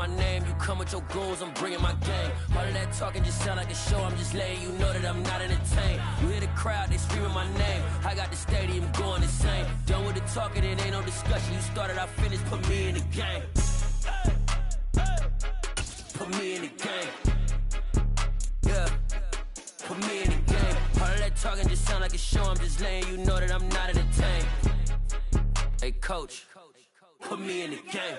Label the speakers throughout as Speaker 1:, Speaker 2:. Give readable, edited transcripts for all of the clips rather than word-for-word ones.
Speaker 1: my name. You come with your goons, I'm bringing my game. All of that talking just sound like a show. I'm just letting you know that I'm not entertained. You hear the crowd, they screaming my name. I got the stadium going insane. Done with the talking, it ain't no discussion. You started, I finished, put me in the game. Put me in the game. Yeah. Put me in the game. All of that talking just sound like a show. I'm just letting you know that I'm not entertained. Hey, coach, put me in the game.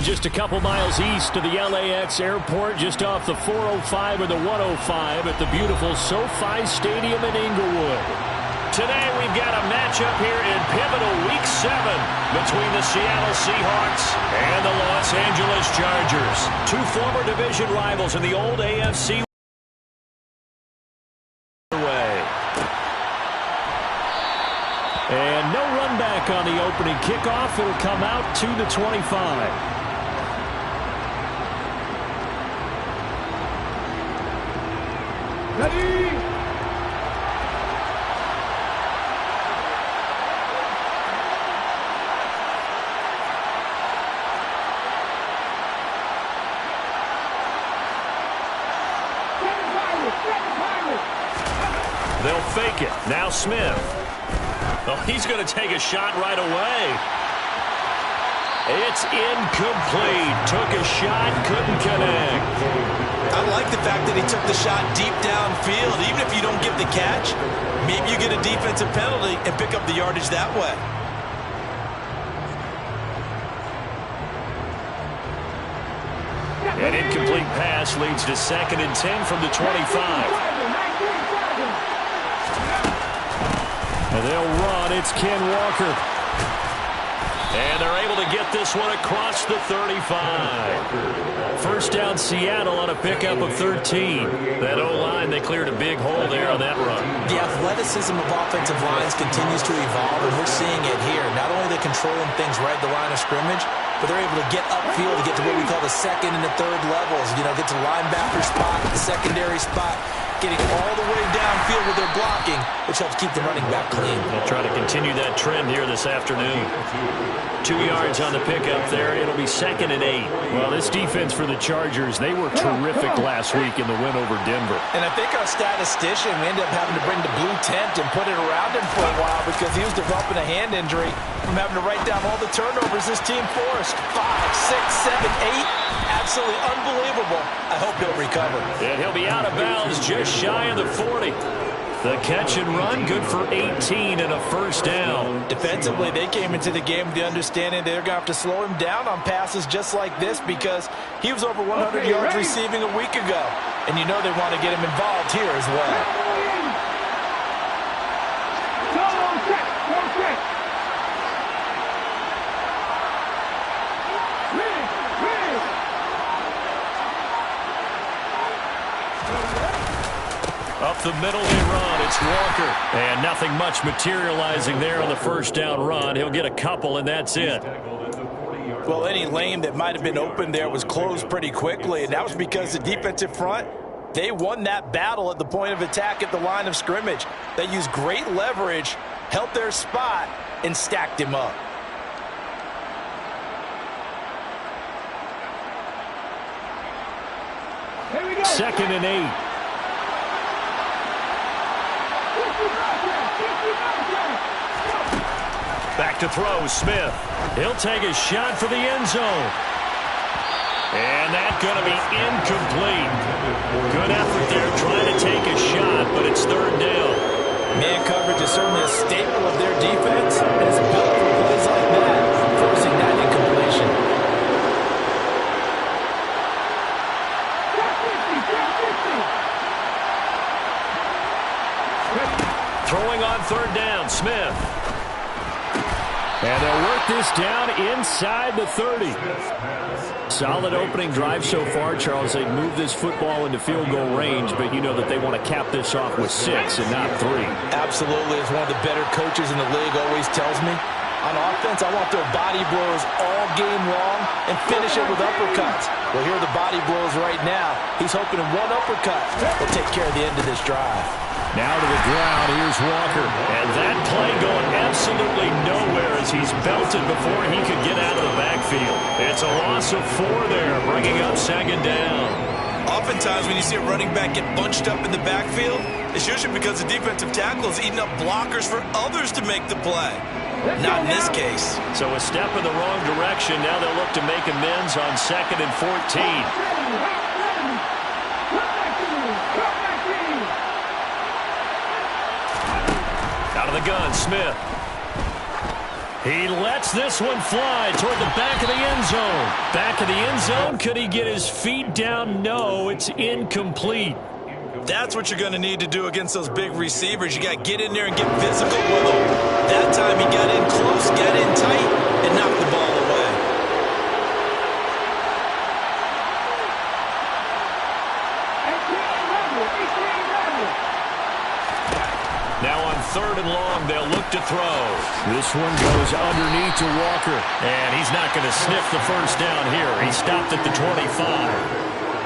Speaker 2: Just a couple miles east of the LAX airport, just off the 405 or the 105 at the beautiful SoFi Stadium in Inglewood. Today we've got a matchup here in pivotal Week 7 between the Seattle Seahawks and the Los Angeles Chargers. Two former division rivals in the old AFC. And no run back on the opening kickoff. It'll come out to the 25.
Speaker 3: Ready?
Speaker 2: They'll fake it. Now Smith. Oh, he's going to take a shot right away. It's incomplete. Took a shot, couldn't connect.
Speaker 4: I like the fact that he took the shot deep downfield. Even if you don't get the catch, maybe you get a defensive penalty and pick up the yardage that way.
Speaker 2: An incomplete pass leads to 2nd and 10 from the 25. And they'll run. It's Ken Walker. And they're able to get this one across the 35. First down Seattle on a pickup of 13. That O-line, they cleared a big hole there on that run.
Speaker 4: The athleticism of offensive lines continues to evolve, and we're seeing it here. Not only are they controlling things right at the line of scrimmage, but they're able to get upfield to get to what we call the second and the third levels. You know, get to the linebacker spot, the secondary spot, getting all the way downfield with their blocking, which helps keep the running back clean.
Speaker 2: They'll try to continue that trend here this afternoon. 2 yards on the pickup there. It'll be 2nd and 8. Well, this defense for the Chargers, they were terrific last week in the win over Denver.
Speaker 4: And I think our statistician, we ended up having to bring the blue tent and put it around him for a while because he was developing a hand injury from having to write down all the turnovers this team forced. 5, 6, 7, 8. Absolutely unbelievable. I hope he'll recover.
Speaker 2: And he'll be out of bounds just shy of the 40. The catch and run, good for 18 and a first down.
Speaker 4: Defensively, they came into the game with the understanding they're going to have to slow him down on passes just like this because he was over 100 yards receiving a week ago. And you know they want to get him involved here as well.
Speaker 2: Up the middle they run. It's Walker. And nothing much materializing there on the first down run. He'll get a couple, and that's it.
Speaker 4: Well, any lane that might have been open there was closed pretty quickly, and that was because the defensive front, they won that battle at the point of attack at the line of scrimmage. They used great leverage, held their spot, and stacked him up.
Speaker 2: 2nd and 8. Back to throw, Smith. He'll take a shot for the end zone. And that's going to be incomplete. Good effort there trying to take a shot, but it's 3rd down.
Speaker 4: Man coverage is certainly a staple of their defense, and it's built for plays like that, forcing that incompletion.
Speaker 2: Throwing on 3rd down, Smith. And they'll work this down inside the 30. Solid opening drive so far, Charles. They've moved this football into field goal range, but you know that they want to cap this off with 6 and not 3.
Speaker 4: Absolutely. As one of the better coaches in the league always tells me, on offense, I want their body blows all game long and finish it with uppercuts. Well, here are the body blows right now. He's hoping in one uppercut will take care of the end of this drive.
Speaker 2: Now to the ground, here's Walker. And that play going absolutely nowhere as he's belted before he could get out of the backfield. It's a loss of 4 there, bringing up 2nd down.
Speaker 3: Oftentimes when you see a running back get bunched up in the backfield, it's usually because the defensive tackle is eating up blockers for others to make the play. Not in this case.
Speaker 2: So a step in the wrong direction. Now they'll look to make amends on 2nd and 14. Out of the gun, Smith. He lets this one fly toward the back of the end zone. Back of the end zone. Could he get his feet down? No, it's incomplete.
Speaker 3: That's what you're going to need to do against those big receivers. You got to get in there and get physical with them. That time he got in close, got in tight, and knocked the ball away.
Speaker 2: Now on 3rd and long, they'll look to throw. This one goes underneath to Walker. And he's not going to sniff the first down here. He stopped at the 25.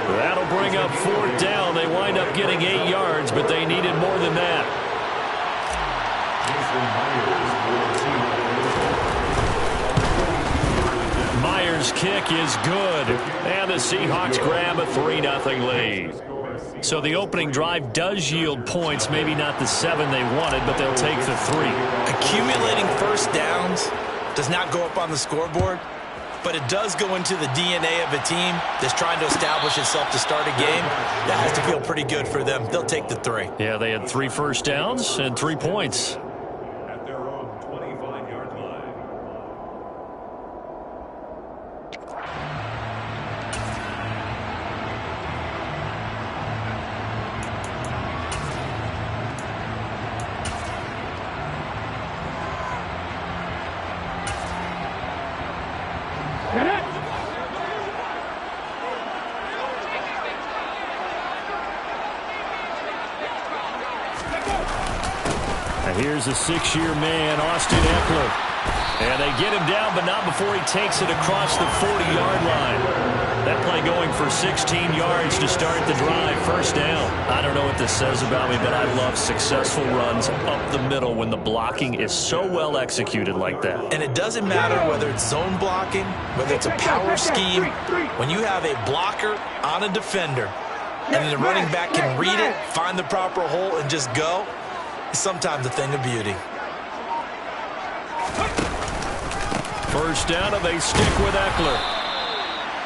Speaker 2: That'll bring up 4th down. They wind up getting 8 yards, but they needed more than that. Myers' kick is good. And the Seahawks grab a 3-0 lead. So the opening drive does yield points, maybe not the 7 they wanted, but they'll take the 3.
Speaker 3: Accumulating first downs does not go up on the scoreboard, but it does go into the DNA of a team that's trying to establish itself to start a game. That has to feel pretty good for them. They'll take the 3.
Speaker 2: Yeah, they had 3 first downs and 3 points.
Speaker 5: At their own 25-yard line.
Speaker 2: Here's a 6-year man, Austin Eckler. And they get him down, but not before he takes it across the 40-yard line. That play going for 16 yards to start the drive. 1st down. I don't know what this says about me, but I love successful runs up the middle when the blocking is so well executed like that.
Speaker 3: And it doesn't matter whether it's zone blocking, whether it's a power scheme. When you have a blocker on a defender, and then the running back can read it, find the proper hole, and just go, it's sometimes a thing of beauty.
Speaker 2: 1st down, and they stick with Eckler.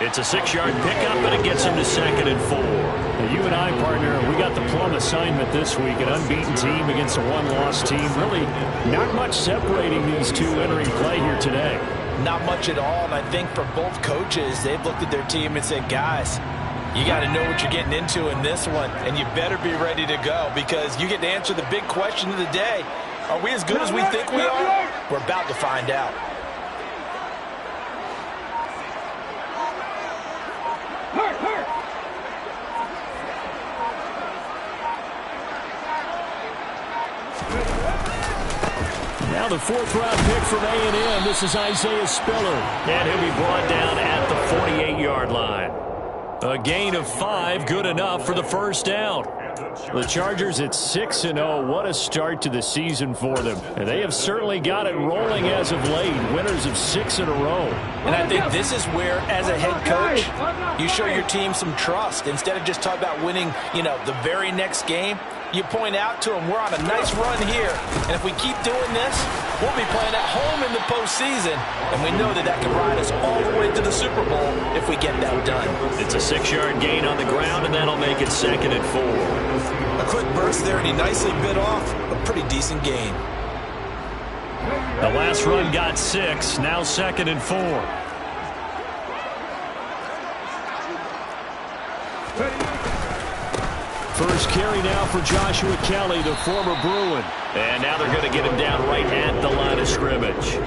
Speaker 2: It's a 6-yard pickup, and it gets him to 2nd and 4. Now, you and I, partner, we got the plum assignment this week. An unbeaten team against a one-loss team. Really not much separating these two entering play here today.
Speaker 4: Not much at all, and I think for both coaches, they've looked at their team and said, guys, you got to know what you're getting into in this one, and you better be ready to go because you get to answer the big question of the day. Are we as good as we think we are? We're about to find out.
Speaker 2: Now the 4th-round pick from A&M. This is Isaiah Spiller, and he'll be brought down at the 48-yard line. A gain of 5, good enough for the first down. The Chargers at 6-0. What a start to the season for them. And they have certainly got it rolling as of late. Winners of 6 in a row.
Speaker 4: And I think this is where, as a head coach, you show your team some trust. Instead of just talking about winning, the very next game, you point out to them, we're on a nice run here. And if we keep doing this, we'll be playing at home in the postseason. And we know that can ride us all the way to the Super Bowl if we get that done.
Speaker 2: It's a 6-yard gain on the ground, and that'll make it 2nd and 4.
Speaker 3: A quick burst there, and he nicely bit off a pretty decent gain.
Speaker 2: The last run got 6, now 2nd and 4. First carry now for Joshua Kelly, the former Bruin. And now they're going to get him down right at the line of scrimmage.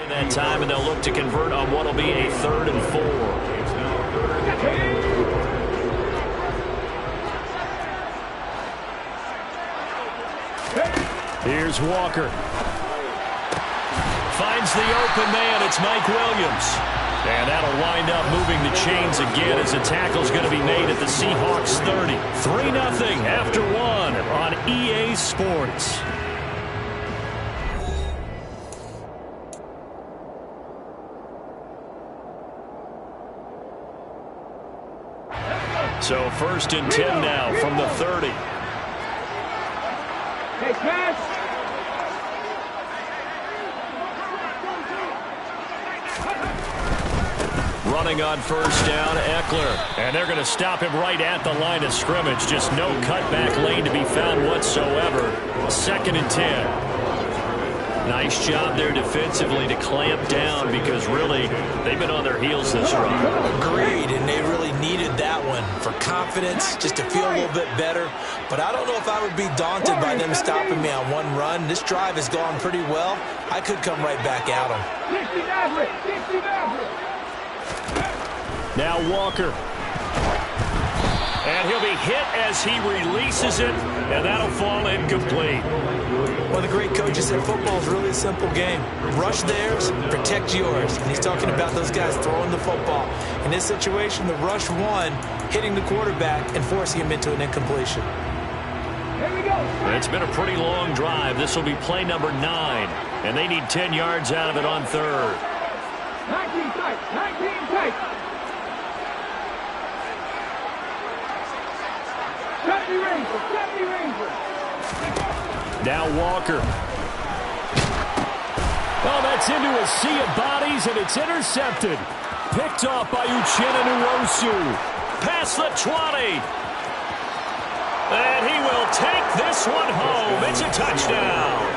Speaker 2: That time, and they'll look to convert on what will be a 3rd and 4. Here's Walker. Finds the open man. It's Mike Williams. And that'll wind up moving the chains again as the tackle's going to be made at the Seahawks 30. 3-0 after 1 on EA Sports. So 1st and 10 now from the 30.
Speaker 6: Hey, pass.
Speaker 2: Running on 1st down, Eckler. And they're going to stop him right at the line of scrimmage. Just no cutback lane to be found whatsoever. 2nd and 10. Nice job there defensively to clamp down because really they've been on their heels this run.
Speaker 3: Agreed, and they really needed that one for confidence, just to feel a little bit better. But I don't know if I would be daunted by them stopping me on one run. This drive has gone pretty well. I could come right back at them.
Speaker 2: Now Walker. And he'll be hit as he releases it, and that'll fall incomplete.
Speaker 3: Well, the great coach said football is really a simple game. Rush theirs, protect yours. And he's talking about those guys throwing the football. In this situation, the rush one, hitting the quarterback and forcing him into an incompletion.
Speaker 6: Here we go.
Speaker 2: It's been a pretty long drive. This will be play number 9, and they need 10 yards out of it on 3rd.
Speaker 6: 19 tight. 19 tight.
Speaker 2: Now Walker. Oh, that's into a sea of bodies, and it's intercepted. Picked off by Uchenna Nwosu. Past the 20. And he will take this one home. It's a touchdown.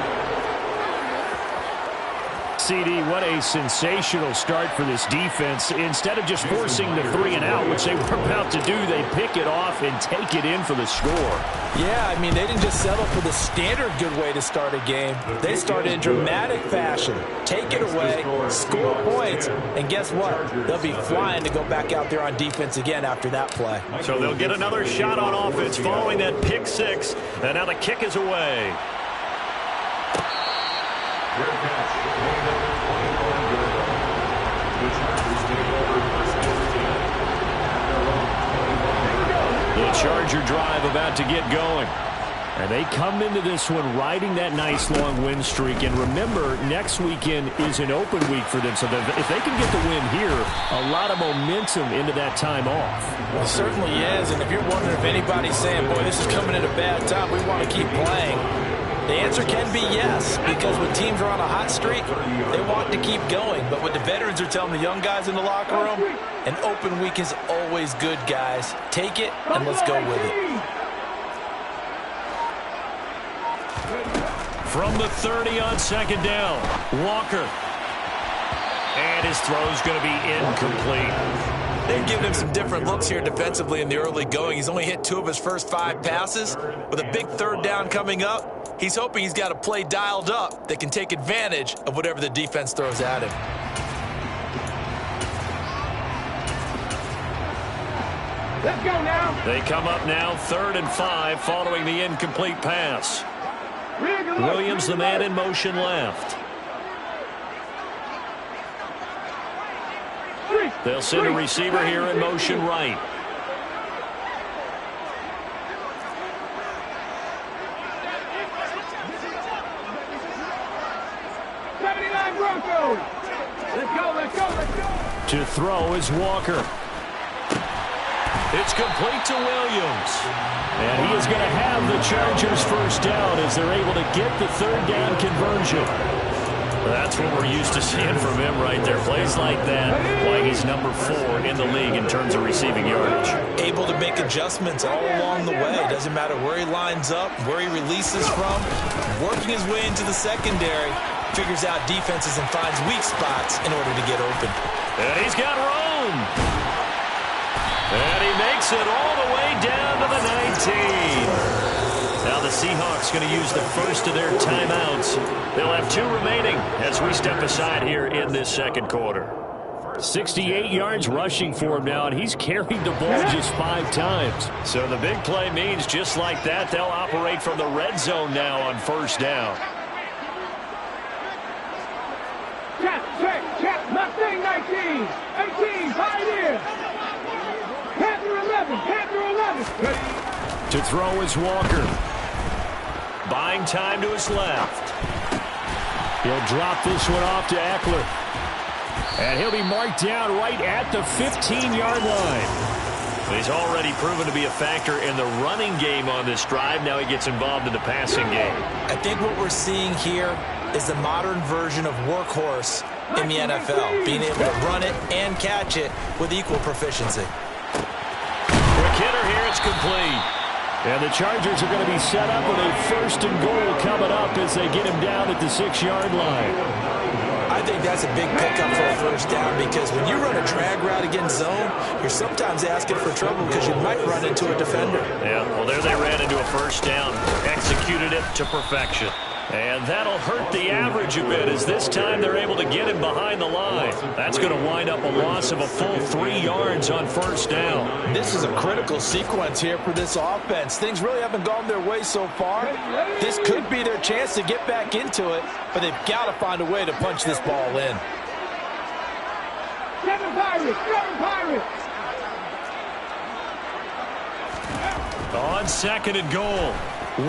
Speaker 2: CD, what a sensational start for this defense. Instead of just forcing the 3 and out, which they were about to do, they pick it off and take it in for the score.
Speaker 4: Yeah, I mean, they didn't just settle for the standard good way to start a game. They started in dramatic fashion. Take it away, score points, and guess what? They'll be flying to go back out there on defense again after that play.
Speaker 2: So they'll get another shot on offense following that pick 6, and now the kick is away. The Charger drive about to get going. And they come into this one riding that nice long win streak. And remember, next weekend is an open week for them. So if they can get the win here, a lot of momentum into that time off.
Speaker 4: Well, it certainly is. And if you're wondering if anybody's saying, boy, this is coming at a bad time, we want to keep playing, the answer can be yes, because when teams are on a hot streak, they want to keep going. But what the veterans are telling the young guys in the locker room, an open week is always good, guys. Take it, and let's go with it.
Speaker 2: From the 30 on 2nd down, Walker. And his throw's going to be incomplete.
Speaker 3: They've given him some different looks here defensively in the early going. He's only hit 2 of his first 5 passes. With a big third down coming up, he's hoping he's got a play dialed up that can take advantage of whatever the defense throws at him.
Speaker 6: Let's go now.
Speaker 2: They come up now 3rd and 5 following the incomplete pass. Williams, the man in motion left. They'll send a receiver here in motion right.
Speaker 6: Broncos. Let's go, let's go, let's go.
Speaker 2: To throw is Walker. It's complete to Williams. And he is going to have the Chargers first down as they're able to get the 3rd down conversion. That's what we're used to seeing from him right there. Plays like that, why he's number 4 in the league in terms of receiving yardage.
Speaker 3: Able to make adjustments all along the way. Doesn't matter where he lines up, where he releases from. Working his way into the secondary. Figures out defenses and finds weak spots in order to get open.
Speaker 2: And he's got room. And he makes it all the way down to the 19. Now the Seahawks going to use the first of their timeouts. They'll have 2 remaining as we step aside here in this second quarter. 68 yards rushing for him now, and he's carried the ball just 5 times. So the big play means just like that, they'll operate from the red zone now on first down.
Speaker 6: Check, Mustang 19, 18, Pioneer. Panther 11.
Speaker 2: To throw is Walker. Buying time to his left. He'll drop this one off to Eckler. And he'll be marked down right at the 15-yard line. He's already proven to be a factor in the running game on this drive. Now he gets involved in the passing game.
Speaker 3: I think what we're seeing here is the modern version of workhorse in the NFL, being able to run it and catch it with equal proficiency.
Speaker 2: Quick hitter here, it's complete. And the Chargers are going to be set up with a 1st and goal coming up as they get him down at the 6-yard line.
Speaker 3: I think that's a big pickup for a first down because when you run a drag route against zone, you're sometimes asking for trouble because you might run into a defender.
Speaker 2: Yeah, well, there they ran into a first down, executed it to perfection. And that'll hurt the average a bit as this time they're able to get him behind the line. That's going to wind up a loss of a full 3 yards on first down.
Speaker 3: This is a critical sequence here for this offense. Things really haven't gone their way so far. This could be their chance to get back into it, but they've got to find a way to punch this ball in.
Speaker 6: 7 Pirates.
Speaker 2: On 2nd and goal,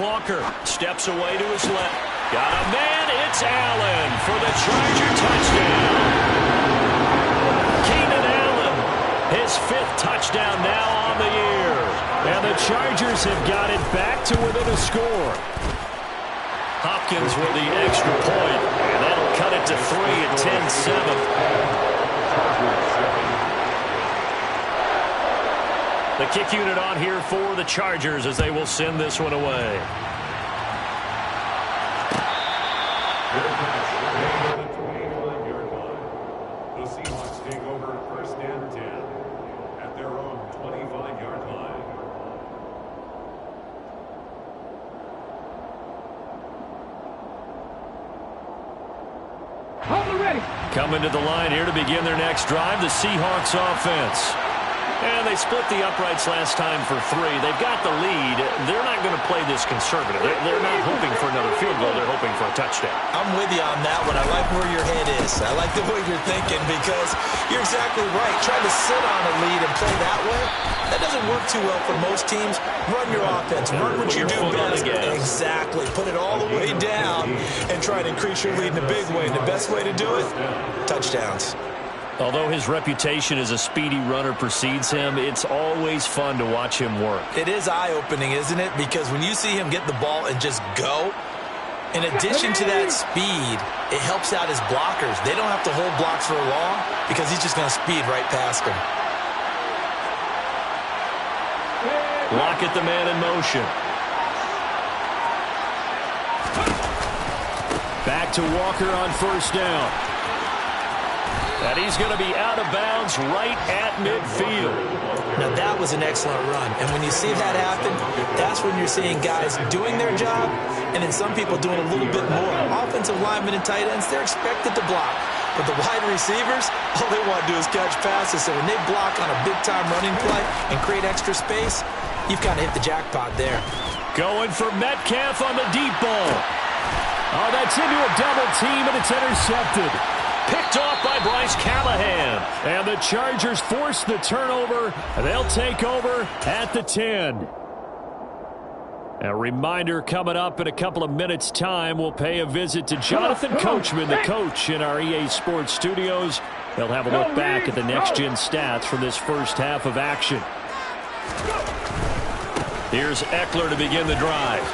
Speaker 2: Walker steps away to his left. Got a man, it's Allen for the Charger touchdown. Keenan Allen, his 5th touchdown now on the year. And the Chargers have got it back to within a score. Hopkins with the extra point, and that'll cut it to 3 at 10-7. The kick unit on here for the Chargers as they will send this one away.
Speaker 5: The Seahawks take over 1st and 10 at their own 25-yard line.
Speaker 6: Hold it ready.
Speaker 2: Coming to the line here to begin their next drive, the Seahawks offense. And they split the uprights last time for 3. They've got the lead. They're not going to play this conservative. They're not hoping for another field goal. They're hoping for a touchdown.
Speaker 3: I'm with you on that one. I like where your head is. I like the way you're thinking because you're exactly right. Trying to sit on a lead and play that way, that doesn't work too well for most teams. Run your offense. Run what you do best. Exactly. Put it all the way down and try to increase your lead in a big way. And the best way to do it, touchdowns.
Speaker 2: Although his reputation as a speedy runner precedes him, it's always fun to watch him work.
Speaker 3: It is eye-opening, isn't it? Because when you see him get the ball and just go, in addition to that speed, it helps out his blockers. They don't have to hold blocks for long because he's just going to speed right past them.
Speaker 2: Lockett, the man in motion. Back to Walker on first down. And he's going to be out of bounds right at midfield.
Speaker 4: Now, that was an excellent run. And when you see that happen, that's when you're seeing guys doing their job and then some people doing a little bit more. Offensive linemen and tight ends, they're expected to block. But the wide receivers, all they want to do is catch passes. So when they block on a big-time running play and create extra space, you've kind of hit the jackpot there.
Speaker 2: Going for Metcalf on the deep ball. Oh, that's into a double team, and it's intercepted. Picked off by Bryce Callahan. And the Chargers force the turnover. They'll take over at the 10. A reminder coming up in a couple of minutes' time. We'll pay a visit to Jonathan Coachman, the coach in our EA Sports studios. They'll have a look back at the next-gen stats from this first half of action. Here's Eckler to begin the drive.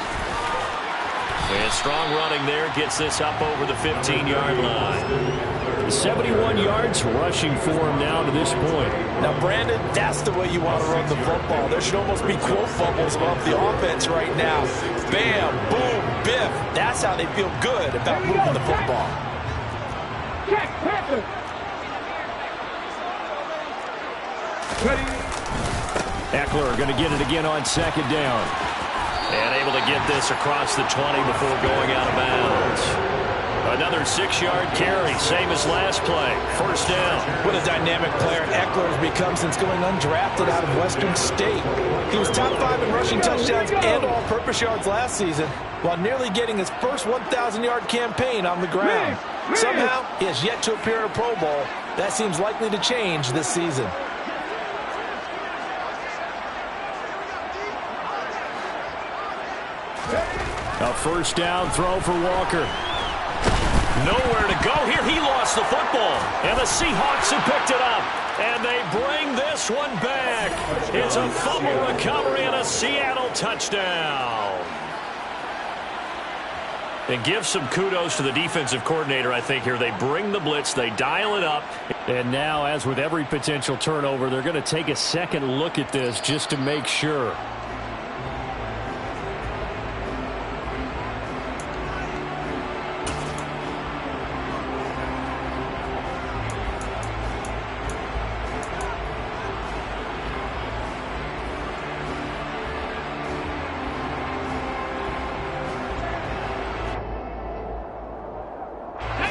Speaker 2: And strong running there gets this up over the 15-yard line. 71 yards rushing for him now to this point.
Speaker 4: Now, Brandon, that's the way you want to run the football. There should almost be quote bubbles above the offense right now. Bam, boom, biff. That's how they feel good about moving the football.
Speaker 2: Eckler going to get it again on second down. And able to get this across the 20 before going out of bounds. Another 6-yard carry, same as last play. First down.
Speaker 4: What a dynamic player Eckler has become since going undrafted out of Western State. He was top 5 in rushing touchdowns and all-purpose yards last season, while nearly getting his first 1,000-yard campaign on the ground. Somehow, he has yet to appear in a Pro Bowl. That seems likely to change this season.
Speaker 2: A first down throw for Walker. Nowhere to go here. He lost the football. And the Seahawks have picked it up. And they bring this one back. It's a fumble recovery and a Seattle touchdown. And give some kudos to the defensive coordinator, I think, here. They bring the blitz. They dial it up. And now, as with every potential turnover, they're going to take a second look at this just to make sure.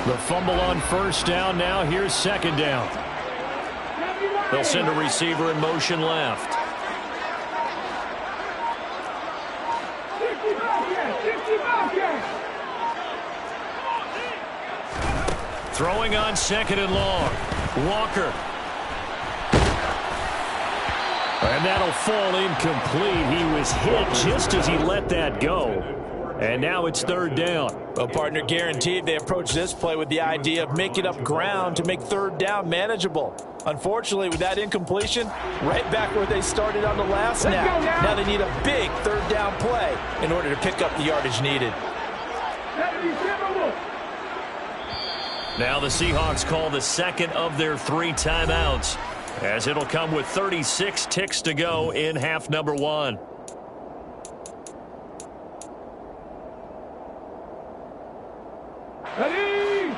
Speaker 2: The fumble on first down. Now here's second down. They'll send a receiver in motion left. Throwing on second and long. Walker. And that'll fall incomplete. He was hit just as he let that go. And now it's third down.
Speaker 4: Well, partner, guaranteed they approach this play with the idea of making up ground to make third down manageable. Unfortunately, with that incompletion, right back where they started on the last snap. Now they need a big third down play in order to pick up the yardage needed.
Speaker 2: Now the Seahawks call the second of their 3 timeouts, as it'll come with 36 ticks to go in half number 1.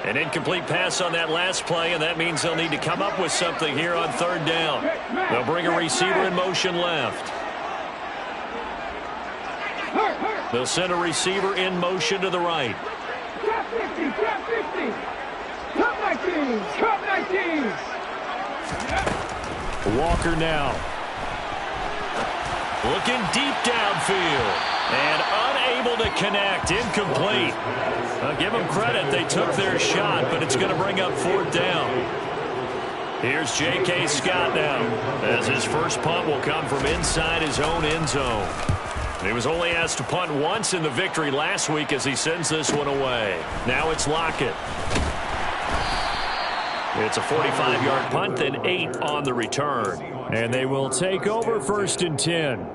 Speaker 2: An incomplete pass on that last play, and that means they'll need to come up with something here on third down. They'll bring a receiver in motion left. They'll send a receiver in motion to the right. Walker now. Looking deep downfield. And unable to connect. Incomplete. Give them credit. They took their shot, but it's going to bring up fourth down. Here's J.K. Scott now, as his first punt will come from inside his own end zone. He was only asked to punt once in the victory last week as he sends this one away. Now it's Lockett. It's a 45-yard punt, then 8 on the return. And they will take over first and 10.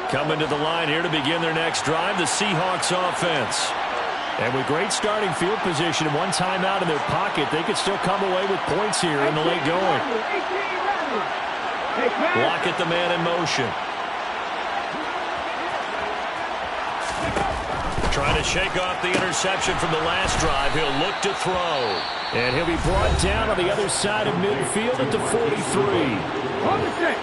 Speaker 2: Coming to the line here to begin their next drive, the Seahawks offense. And with great starting field position and one timeout in their pocket, they could still come away with points here in the late going. Lockett, the man in motion. Trying to shake off the interception from the last drive. He'll look to throw. And he'll be brought down on the other side of midfield at the 43.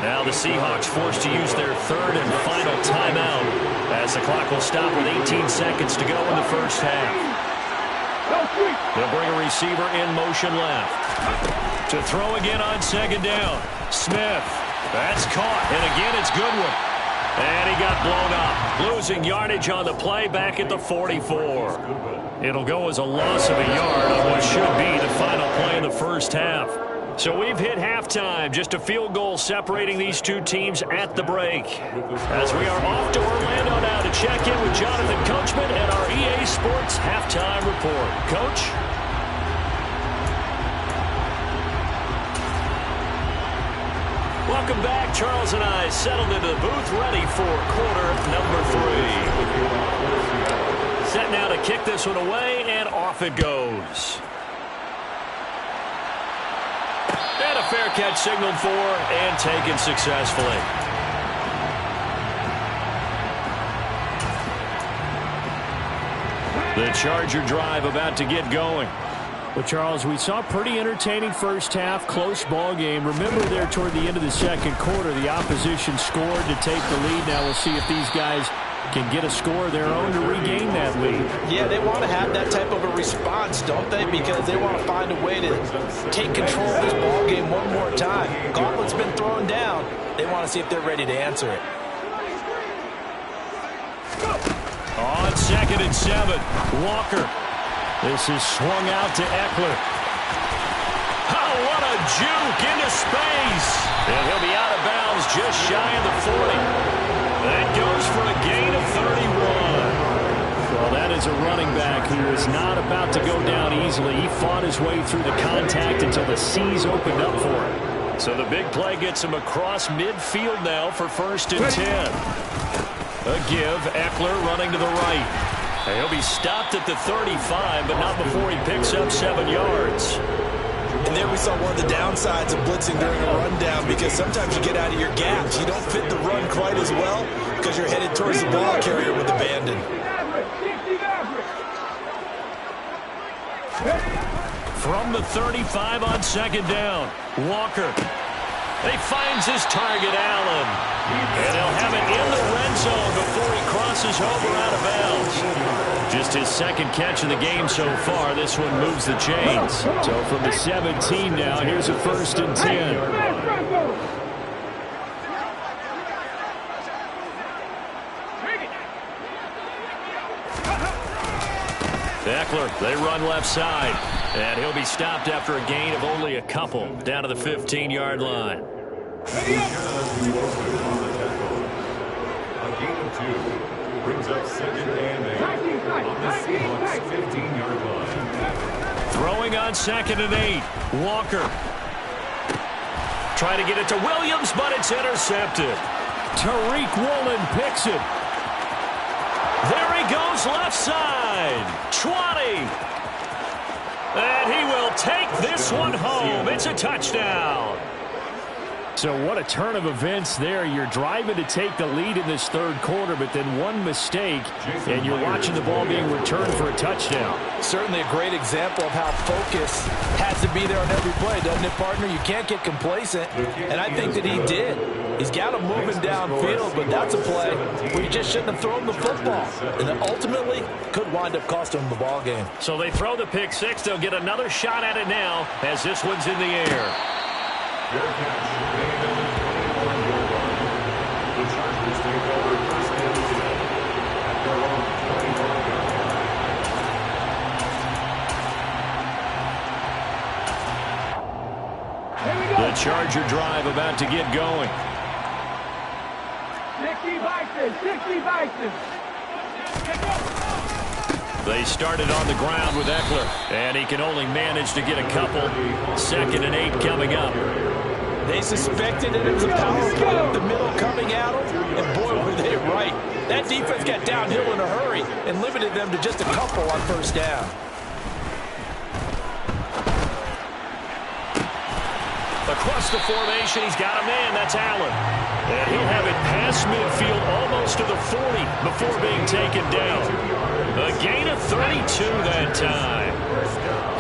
Speaker 2: Now the Seahawks forced to use their third and final timeout as the clock will stop with 18 seconds to go in the first half. They'll bring a receiver in motion left. To throw again on second down. Smith. That's caught. And again, it's Goodwin. And he got blown up. Losing yardage on the play back at the 44. It'll go as a loss of a yard on what should be the final play in the first half. So we've hit halftime. Just a field goal separating these two teams at the break. As we are off to Orlando now to check in with Jonathan Coachman and our EA Sports Halftime Report. Coach? Welcome back. Charles and I settled into the booth ready for quarter number 3. Set now to kick this one away, and off it goes. And a fair catch signaled for and taken successfully. The Charger drive about to get going. Well, Charles, we saw a pretty entertaining first half, close ball game. Remember there toward the end of the second quarter, the opposition scored to take the lead. Now we'll see if these guys can get a score of their own to regain that lead.
Speaker 4: Yeah, they want to have that type of a response, don't they? Because they want to find a way to take control of this ball game one more time. Gauntlet's been thrown down. They want to see if they're ready to answer it.
Speaker 2: On 2nd and 7, Walker. This is swung out to Eckler. Oh, what a juke into space. And he'll be out of bounds just shy of the 40. That goes for a gain of 31. Well, that is a running back who is not about to go down easily. He fought his way through the contact until the C's opened up for him. So the big play gets him across midfield now for 1st and 10. A give, Eckler running to the right. He'll be stopped at the 35, but not before he picks up 7 yards.
Speaker 3: And there we saw one of the downsides of blitzing during a rundown, because sometimes you get out of your gaps. You don't fit the run quite as well because you're headed towards the ball carrier with abandon.
Speaker 2: From the 35 on 2nd down, Walker. He finds his target, Allen. And he'll have it in the red zone before he crosses over out of bounds. Just his 2nd catch of the game so far. This one moves the chains. So from the 17 now, here's a 1st and 10. Eckler, they run left side. And he'll be stopped after a gain of only a couple down to the 15-yard line.
Speaker 5: A gain of 2 brings up 2nd and 8 on the Seahawks 15-yard line.
Speaker 2: Throwing on 2nd and 8. Walker. Trying to get it to Williams, but it's intercepted. Tariq Woolen picks it. There he goes left side. 20. And he will take this one home. It's a touchdown. So what a turn of events there. You're driving to take the lead in this 3rd quarter, but then one mistake, and you're watching the ball being returned for a touchdown.
Speaker 4: Certainly a great example of how focus has to be there on every play, doesn't it, partner? You can't get complacent, and I think that he did. He's got him moving downfield, but that's a play where you just shouldn't have thrown the football, and then ultimately could wind up costing him the ball game.
Speaker 2: So they throw the pick 6. They'll get another shot at it now as this one's in the air.
Speaker 5: Fair catch. The Chargers take over 1st and 10 at their own 25-yard line.
Speaker 2: The Charger drive about to get going.
Speaker 6: 60 Bison, 60 Bison.
Speaker 2: They started on the ground with Eckler, and he can only manage to get a couple. 2nd and 8 coming up.
Speaker 4: They suspected it was a power play up the middle coming at them, and boy, were they right. That defense got downhill in a hurry and limited them to just a couple on 1st down.
Speaker 2: Across the formation, he's got a man. That's Allen. And he'll have it past midfield almost to the 40 before being taken down. A gain of 32 that time.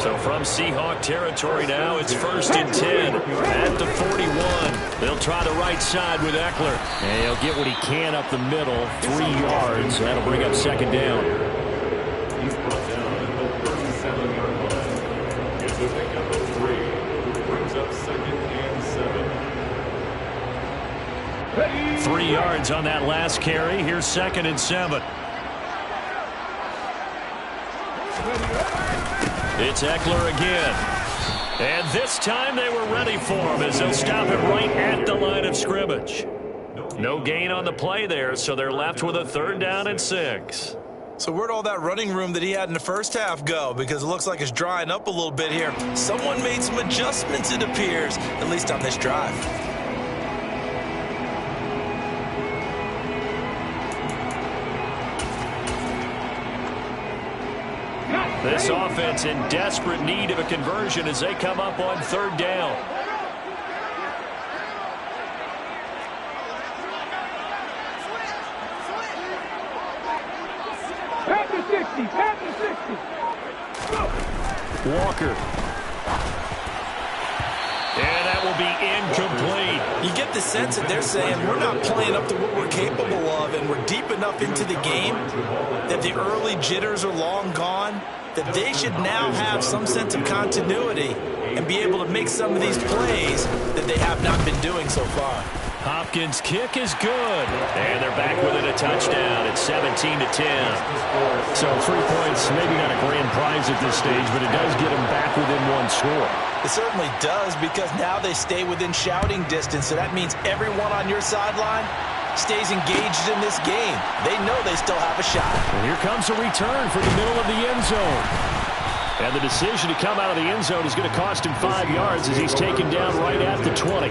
Speaker 2: So from Seahawk territory now, it's 1st and 10 at the 41. They'll try the right side with Eckler. And he'll get what he can up the middle, 3 yards. That'll bring up 2nd down.
Speaker 5: He's brought down at the 37-yard line. Gets a pickup of 3. Brings up 2nd and 7.
Speaker 2: 3 yards on that last carry. Here's 2nd and 7. It's Eckler again. And this time they were ready for him as they'll stop him right at the line of scrimmage. No gain on the play there, so they're left with a 3rd down and 6.
Speaker 3: So where'd all that running room that he had in the first half go? Because it looks like it's drying up a little bit here. Someone made some adjustments, it appears, at least on this drive.
Speaker 2: This offense in desperate need of a conversion as they come up on 3rd down.
Speaker 6: Pat the 60, pat the 60.
Speaker 2: Walker. And that will be incomplete.
Speaker 3: You get the sense that they're saying we're not playing up to what we're capable of, and we're deep enough into the game that the early jitters are long gone, that they should now have some sense of continuity and be able to make some of these plays that they have not been doing so far.
Speaker 2: Hopkins' kick is good. And they're back with it, a touchdown. It's 17-10.
Speaker 7: So 3 points, maybe not a grand prize at this stage, but it does get them back within 1 score.
Speaker 3: It certainly does, because now they stay within shouting distance, so that means everyone on your sideline stays engaged in this game. They know they still have a shot.
Speaker 2: And here comes a return from the middle of the end zone. And the decision to come out of the end zone is going to cost him 5 yards as he's taken down right at the 20.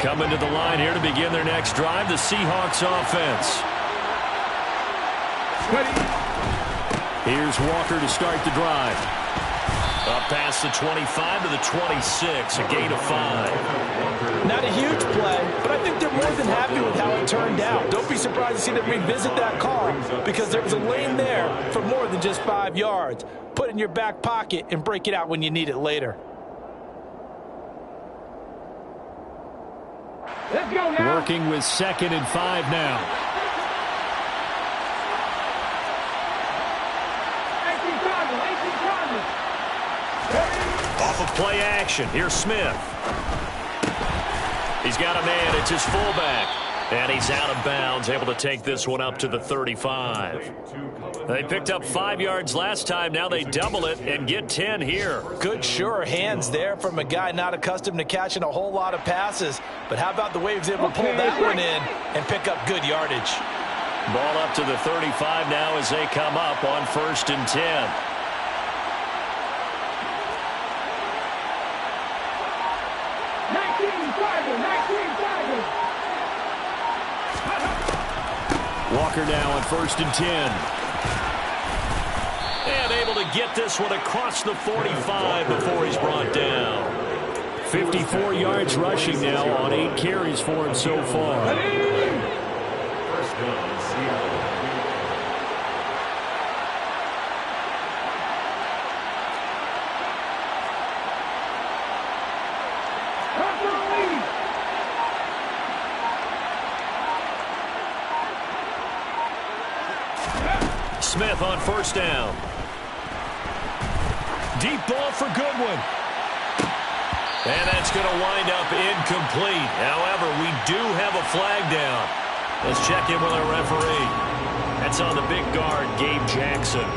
Speaker 2: Coming to the line here to begin their next drive, the Seahawks offense. Here's Walker to start the drive. Up past the 25 to the 26, a gain of 5.
Speaker 4: Not a huge play, but I think they're more than happy with how it turned out. Don't be surprised to see them revisit that call, because there was a lane there for more than just 5 yards. Put it in your back pocket and break it out when you need it later.
Speaker 6: Let's go now.
Speaker 2: Working with 2nd and 5 now.
Speaker 6: 18 Conley.
Speaker 2: Off of play action. Here's Smith. He's got a man. It's his fullback. And he's out of bounds, able to take this one up to the 35. They picked up 5 yards last time. Now they double it and get 10 here.
Speaker 4: Good, sure hands there from a guy not accustomed to catching a whole lot of passes. But how about the way he was able to pull that one in and pick up good yardage?
Speaker 2: Ball up to the 35 now as they come up on 1st and 10. Walker now on 1st and 10. And able to get this one across the 45 before he's brought down. 54 yards rushing now on 8 carries for him so far.
Speaker 5: First down, Seattle.
Speaker 2: Smith on 1st down. Deep ball for Goodwin. And that's going to wind up incomplete. However, we do have a flag down. Let's check in with our referee. That's on the big guard, Gabe Jackson.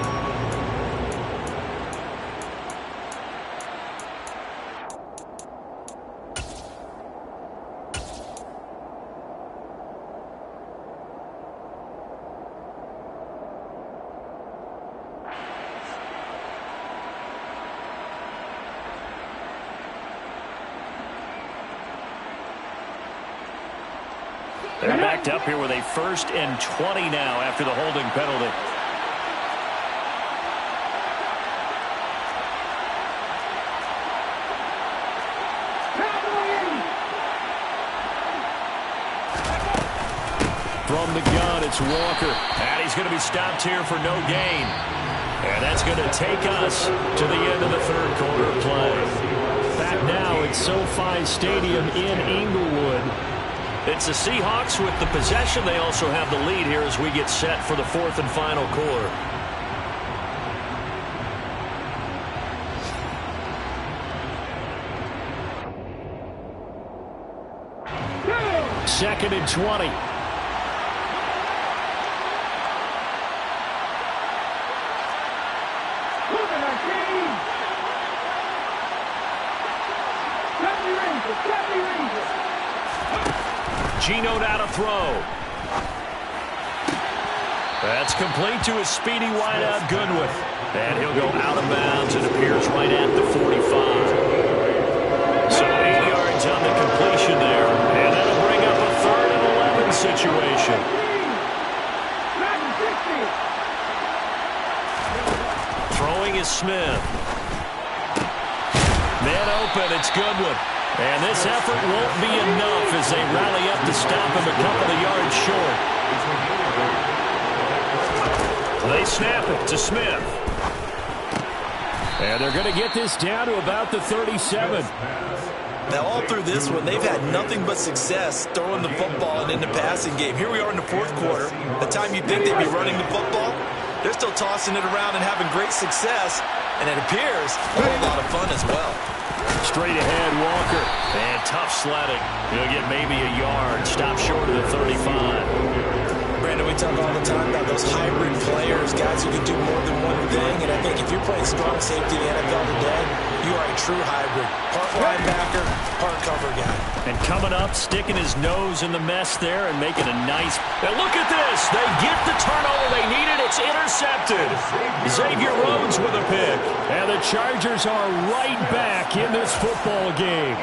Speaker 2: They're backed up here with a 1st and 20 now after the holding penalty. From the gun, it's Walker. And he's going to be stopped here for no gain. And that's going to take us to the end of the third quarter play. Back now at SoFi Stadium in Inglewood. It's the Seahawks with the possession. They also have the lead here as we get set for the fourth and final quarter. Second and 20. Geno now to throw. That's complete to his speedy wideout Goodwin. And he'll go out of bounds. It appears right at the 45. So 8 yards on the completion there. And that'll bring up a 3rd and 11 situation. Throwing is Smith. Man open, it's Goodwin. And this effort won't be enough as they rally up to stop him a couple of yards short. They snap it to Smith. And they're going to get this down to about the 37.
Speaker 3: Now, all through this one, they've had nothing but success throwing the football and in the passing game. Here we are in the fourth quarter. The time you think they'd be running the football, they're still tossing it around and having great success. And it appears a whole lot of fun as well.
Speaker 2: Straight ahead, Walker. And tough sledding. He'll get maybe a yard. Stop short of the 35.
Speaker 4: Brandon, we talk all the time about those hybrid players, guys who can do more than one thing. And I think if you're playing strong safety in the NFL today, you are a true hybrid. Part linebacker, part cover guy.
Speaker 2: And coming up, sticking his nose in the mess there and making a nice... Now look at this. They get the turnover they needed. It's intercepted. Xavier Rhodes with a pick. And the Chargers are right back in this football game.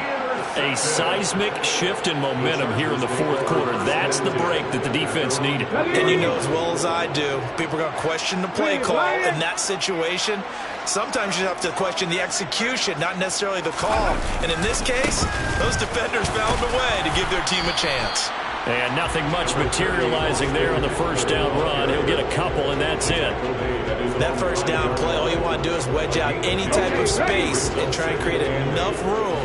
Speaker 2: A seismic shift in momentum here in the fourth quarter. That's the break that the defense needed.
Speaker 3: And you know as well as I do, people are going to question the play call in that situation. Sometimes you have to question the execution, not necessarily the call. And in this case, those defenders found a way to give their team a chance.
Speaker 2: And nothing much materializing there on the first down run. He'll get a couple, and that's it.
Speaker 3: That first down play, all you want to do is wedge out any type of space and try and create enough room.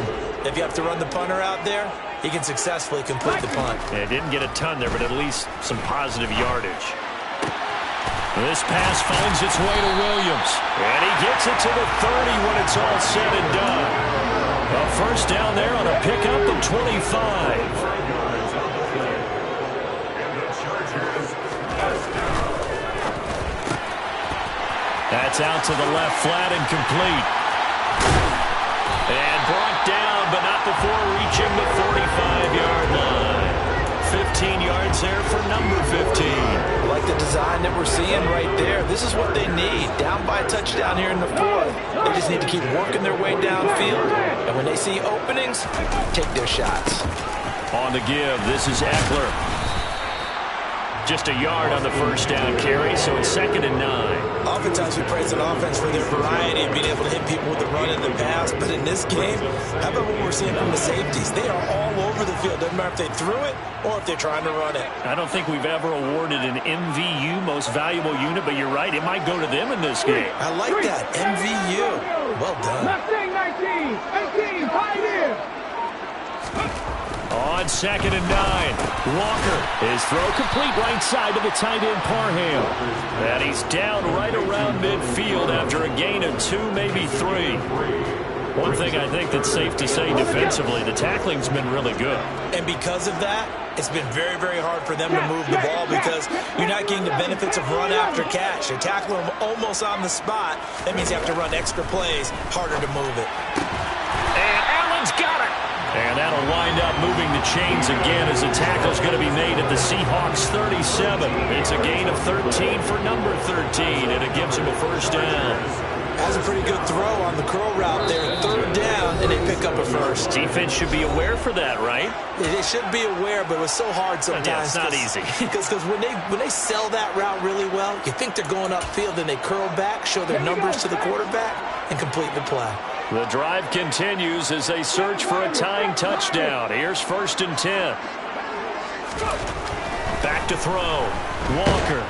Speaker 3: If you have to run the punter out there, he can successfully complete the punt.
Speaker 2: Yeah, didn't get a ton there, but at least some positive yardage. This pass finds its way to Williams. And he gets it to the 30 when it's all said and done. A first down there on a pickup of 25. That's out to the left, flat and complete. And brought down, but not before reaching the 45-yard line. 15 yards there for number 15.
Speaker 3: Like the design that we're seeing right there. This is what they need. Down by a touchdown here in the fourth. They just need to keep working their way downfield. And when they see openings, take their shots.
Speaker 2: On the give, this is Eckler. Just a yard on the first down carry, so it's 2nd and 9.
Speaker 3: Oftentimes we praise an offense for their variety of being able to hit people with the run and the pass, but in this game, how about what we're seeing from the safeties? They are all over the field. Doesn't matter if they threw it or if they're trying to run it.
Speaker 2: I don't think we've ever awarded an MVU, most valuable unit, but you're right, it might go to them in this game.
Speaker 3: I like that, MVU. Well done.
Speaker 6: Left wing, 19, 18, pioneer.
Speaker 2: On 2nd and 9, Walker. His throw complete right side to the tight end Parham. And he's down right around midfield after a gain of 2, maybe 3. One thing I think that's safe to say defensively, the tackling's been really good.
Speaker 3: And because of that, it's been very, very hard for them to move the ball because you're not getting the benefits of run after catch. You're tackling them almost on the spot. That means you have to run extra plays, harder to move it.
Speaker 2: And Allen's got it. And that'll wind up moving the chains again as the tackle's going to be made at the Seahawks 37. It's a gain of 13 for number 13, and it gives him a first down.
Speaker 3: That's a pretty good throw on the curl route there. 3rd down, and they pick up a first.
Speaker 2: Defense should be aware for that, right?
Speaker 3: They should be aware, but it was so hard sometimes.
Speaker 2: Yeah, it's not easy.
Speaker 3: Because when they sell that route really well, you think they're going upfield, and they curl back, show their numbers to the quarterback, and complete the play.
Speaker 2: The drive continues as they search for a tying touchdown. Here's 1st and 10. Back to throw. Walker.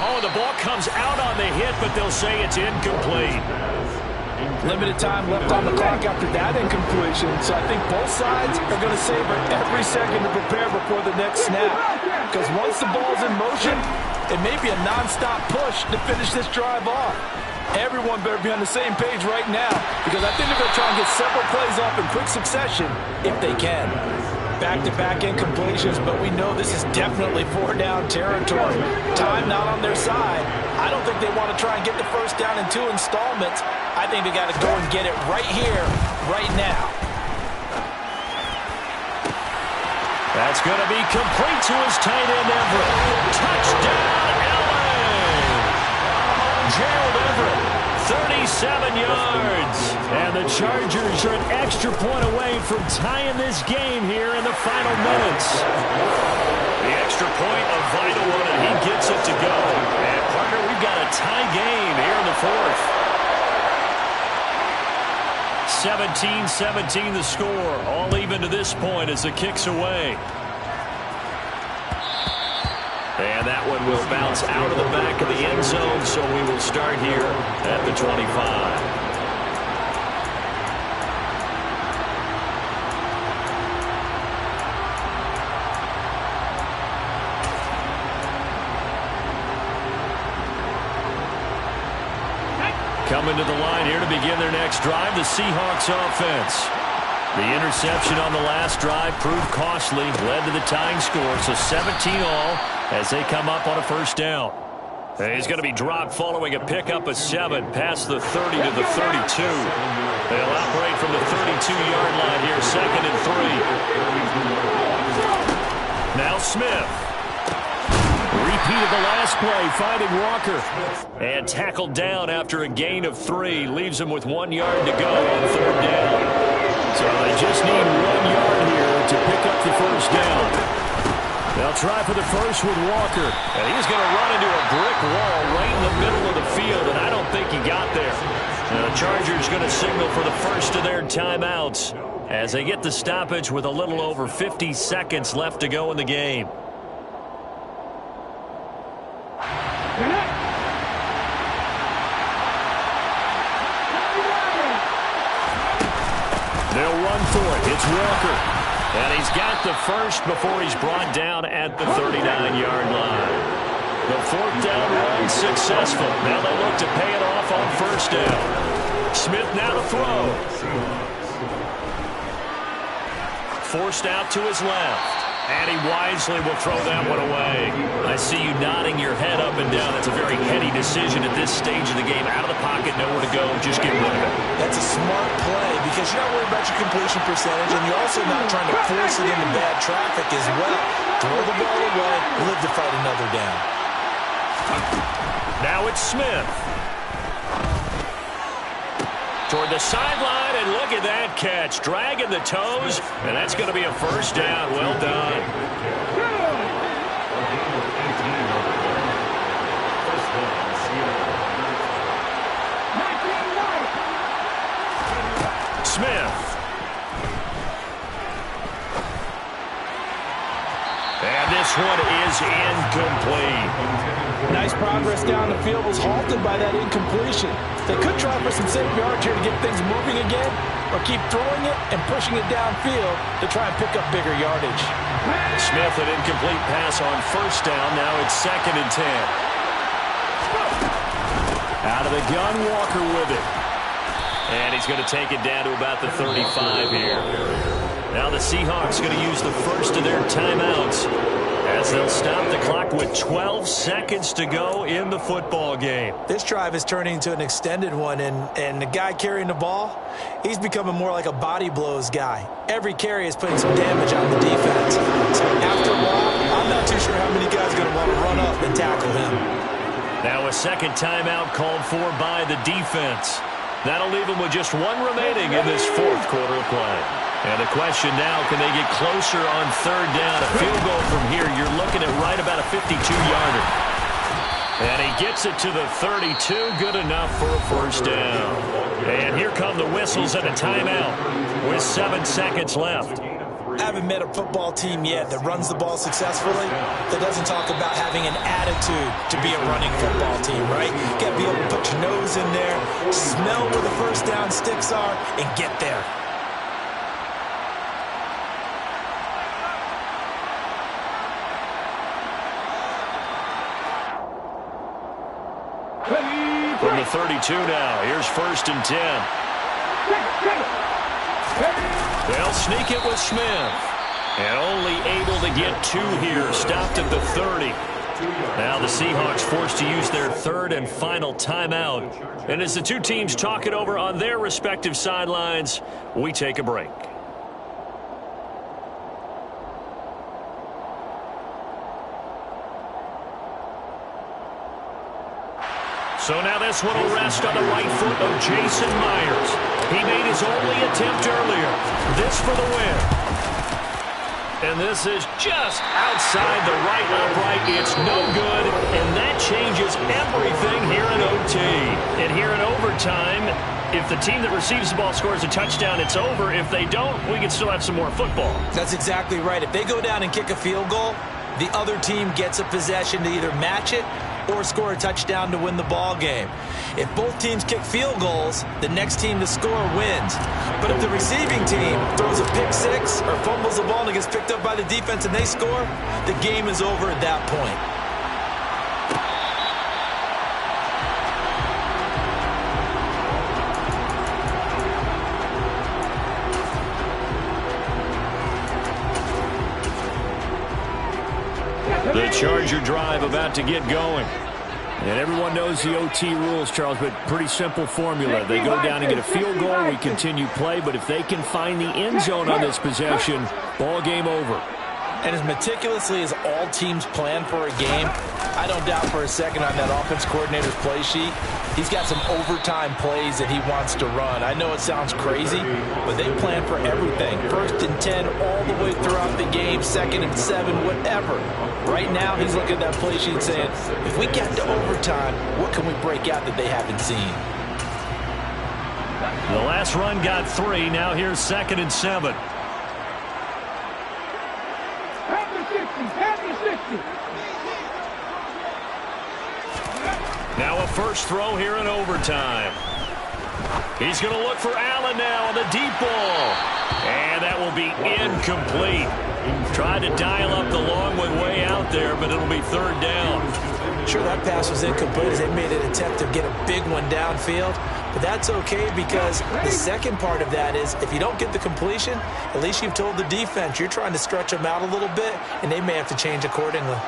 Speaker 2: Oh, the ball comes out on the hit, but they'll say it's incomplete.
Speaker 4: Limited time left on the clock after that incompletion, so I think both sides are going to savor every second to prepare before the next snap. Because once the ball's in motion, it may be a non-stop push to finish this drive off. Everyone better be on the same page right now, because I think they're going to try and get several plays off in quick succession if they can. Back-to-back incompletions, but we know this is definitely four-down territory. Time not on their side. I don't think they want to try and get the first down in 2 installments. I think they got to go and get it right here, right now.
Speaker 2: That's going to be complete to his tight end, Everett. Touchdown, LA! Gerald Everett, 37 yards. And the Chargers are an extra point away from tying this game here in the final minutes. The extra point, a vital one, and he gets it to go. And, partner, we've got a tie game here in the fourth. 17-17 the score. All even to this point as the kick's away. And that one will bounce out of the back of the end zone, so we will start here at the 25. Coming to the line here to begin their next drive, the Seahawks offense. The interception on the last drive proved costly, led to the tying score, so 17 all as they come up on a first down. And he's going to be dropped following a pickup of 7 past the 30 to the 32. They'll operate from the 32-yard line here, 2nd and 3. Now Smith. Repeat of the last play, finding Walker. And tackled down after a gain of 3. Leaves him with 1 yard to go on 3rd down. So they just need 1 yard here to pick up the first down. They'll try for the first with Walker. And he's going to run into a brick wall right in the middle of the field, and I don't think he got there. And the Chargers going to signal for the first of their timeouts as they get the stoppage with a little over 50 seconds left to go in the game. They'll run for it. It's Walker. And he's got the first before he's brought down at the 39-yard line. The 4th down run successful. Now they look to pay it off on first down. Smith now to throw. Forced out to his left. And he wisely will throw that one away. I see you nodding your head up and down. That's a very heady decision at this stage of the game. Out of the pocket, nowhere to go. Just get rid of it.
Speaker 4: That's a smart play because you're not worried about your completion percentage, and you're also not trying to force it into bad traffic as well. Throw the ball away, live to fight another down.
Speaker 2: Now it's Smith. Toward the sideline, and look at that catch. Dragging the toes, and that's going to be a first down. Well done. Smith. And this one is incomplete.
Speaker 4: Nice progress down the field was halted by that incompletion. They could try for some safe yards here to get things moving again, or keep throwing it and pushing it downfield to try and pick up bigger yardage.
Speaker 2: Smith, an incomplete pass on first down. Now it's 2nd and 10. Out of the gun, Walker with it. And he's going to take it down to about the 35 here. Now the Seahawks going to use the first of their timeouts as they'll stop the clock with 12 seconds to go in the football game.
Speaker 4: This drive is turning into an extended one, and the guy carrying the ball, he's becoming more like a body blows guy. Every carry is putting some damage on the defense. So after a while, I'm not too sure how many guys are going to want to run up and tackle him.
Speaker 2: Now a second timeout called for by the defense. That'll leave them with just 1 remaining in this 4th quarter of play. And the question now, can they get closer on 3rd down? A field goal from here, you're looking at right about a 52-yarder. And he gets it to the 32, good enough for a first down. And here come the whistles and a timeout with 7 seconds left.
Speaker 4: I haven't met a football team yet that runs the ball successfully that doesn't talk about having an attitude to be a running football team, right? You got to be able to put your nose in there, smell where the first down sticks are, and get there.
Speaker 2: From the 32 now, here's 1st and 10. They'll sneak it with Smith. And only able to get 2 here, stopped at the 30. Now the Seahawks forced to use their 3rd and final timeout. And as the two teams talk it over on their respective sidelines, we take a break. So now this one will rest on the right foot of Jason Myers. He made his only attempt earlier. This for the win. And this is just outside the right upright. It's no good, and that changes everything here in OT. And here in overtime, if the team that receives the ball scores a touchdown, it's over. If they don't, we can still have some more football.
Speaker 4: That's exactly right. If they go down and kick a field goal, the other team gets a possession to either match it or score a touchdown to win the ball game. If both teams kick field goals, the next team to score wins. But if the receiving team throws a pick six or fumbles the ball and it gets picked up by the defense and they score, the game is over at that point.
Speaker 2: The Charger drive about to get going. And everyone knows the OT rules, Charles, but pretty simple formula. They go down and get a field goal, we continue play, but if they can find the end zone on this possession, ball game over.
Speaker 4: And as meticulously as all teams plan for a game, I don't doubt for a second on that offense coordinator's play sheet, he's got some overtime plays that he wants to run. I know it sounds crazy, but they plan for everything. 1st and 10 all the way throughout the game, 2nd and 7, whatever. Right now, he's looking at that play sheet saying, if we get to overtime, what can we break out that they haven't seen?
Speaker 2: The last run got 3. Now here's 2nd and 7. Now a first throw here in overtime. He's going to look for Allen now on the deep ball. And that will be incomplete. Tried to dial up the long one way out there, but it'll be 3rd down.
Speaker 4: Sure, that pass was incomplete as they made an attempt to get a big one downfield. But that's okay because the second part of that is if you don't get the completion, at least you've told the defense you're trying to stretch them out a little bit, and they may have to change accordingly.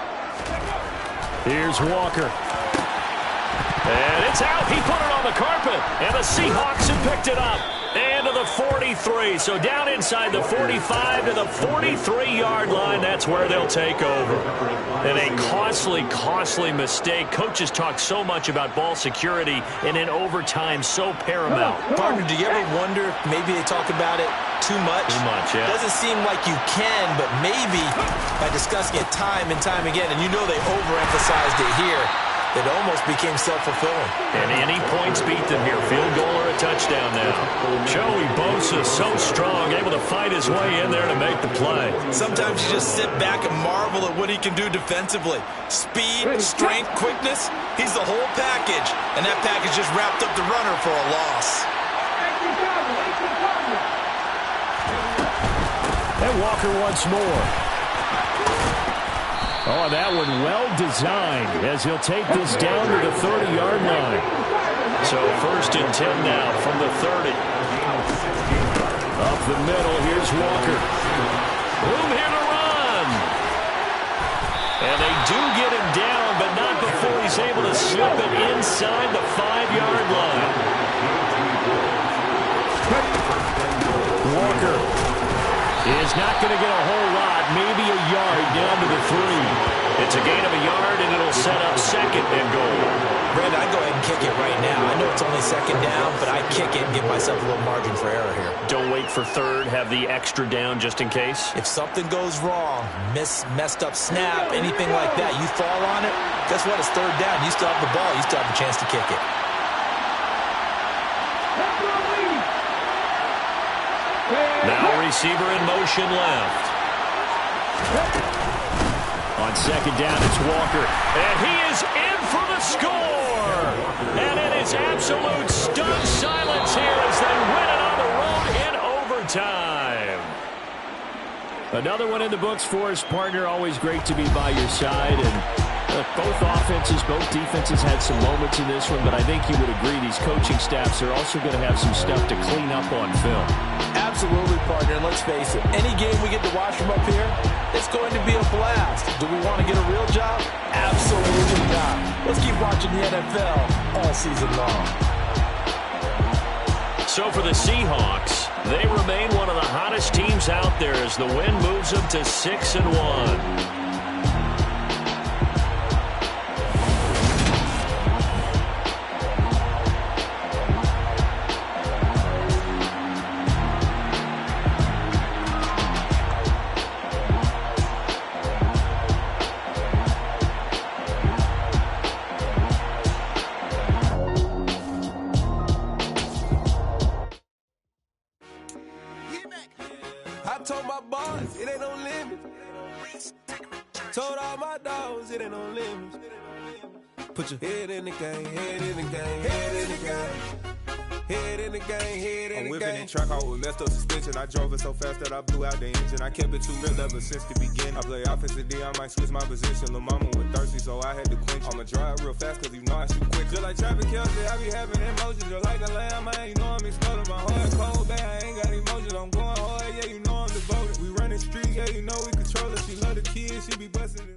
Speaker 2: Here's Walker. And it's out. He put it on the carpet. And the Seahawks have picked it up. And to the 43. So down inside the 45 to the 43-yard line. That's where they'll take over. And a costly, costly mistake. Coaches talk so much about ball security, and in overtime, so paramount.
Speaker 4: Partner, do you ever wonder if maybe they talk about it too much?
Speaker 2: Too much, yeah.
Speaker 4: Doesn't seem like you can, but maybe by discussing it time and time again, and you know they overemphasized it here, it almost became self-fulfilling.
Speaker 2: And any points beat them here. Field goal or a touchdown now. Joey Bosa so strong, able to fight his way in there to make the play.
Speaker 4: Sometimes you just sit back and marvel at what he can do defensively. Speed, strength, quickness, he's the whole package. And that package just wrapped up the runner for a loss.
Speaker 2: And Walker once more. Oh, that one well designed as he'll take this down to the 30-yard line. So 1st and 10 now from the 30. Up the middle, here's Walker. Room here to run. And they do get him down, but not before he's able to slip it inside the 5-yard line. Walker is not going to get a whole lot, maybe a yard down to the 3. It's a gain of a yard, and it'll set up 2nd and goal.
Speaker 4: Brandon, I'd go ahead and kick it right now. I know it's only 2nd down, but I'd kick it and give myself a little margin for error here.
Speaker 2: Don't wait for 3rd, have the extra down just in case.
Speaker 4: If something goes wrong, messed up snap, anything like that, you fall on it, guess what? It's 3rd down. You still have the ball. You still have the chance to kick it.
Speaker 2: Now receiver in motion left. On second down, it's Walker. And he is in for the score. And it is absolute stunned silence here as they win it on the road in overtime. Another one in the books for his partner. Always great to be by your side. And both offenses, both defenses had some moments in this one, but I think you would agree these coaching staffs are also going to have some stuff to clean up on film.
Speaker 4: Absolutely, partner. And let's face it, any game we get to watch from up here, it's going to be a blast. Do we want to get a real job? Absolutely not. Let's keep watching the NFL all season long.
Speaker 2: So for the Seahawks, they remain one of the hottest teams out there as the win moves them to 6-1.
Speaker 8: Told my boss, it ain't no limit. Told all my dogs, it ain't no limit. Put your head in the game, head in the game, head in the game. Head in the game, head in the game. I'm whipping and track out with messed up suspension. I drove it so fast that I blew out the engine. I kept it too real ever since the beginning. I play offensive D, I might switch my position. Lil' mama was thirsty, so I had to quench. I'ma drive real fast, cause you know I shoot quick. Just like Travis Kelce, I be having emotions. Just like a lamb, man, you know I'm exploding. My heart cold, bad, I ain't got emotions. I'm going hard, yeah, you know I'm devoted. We running street, yeah, you know we control it. She love the kids, she be busting it.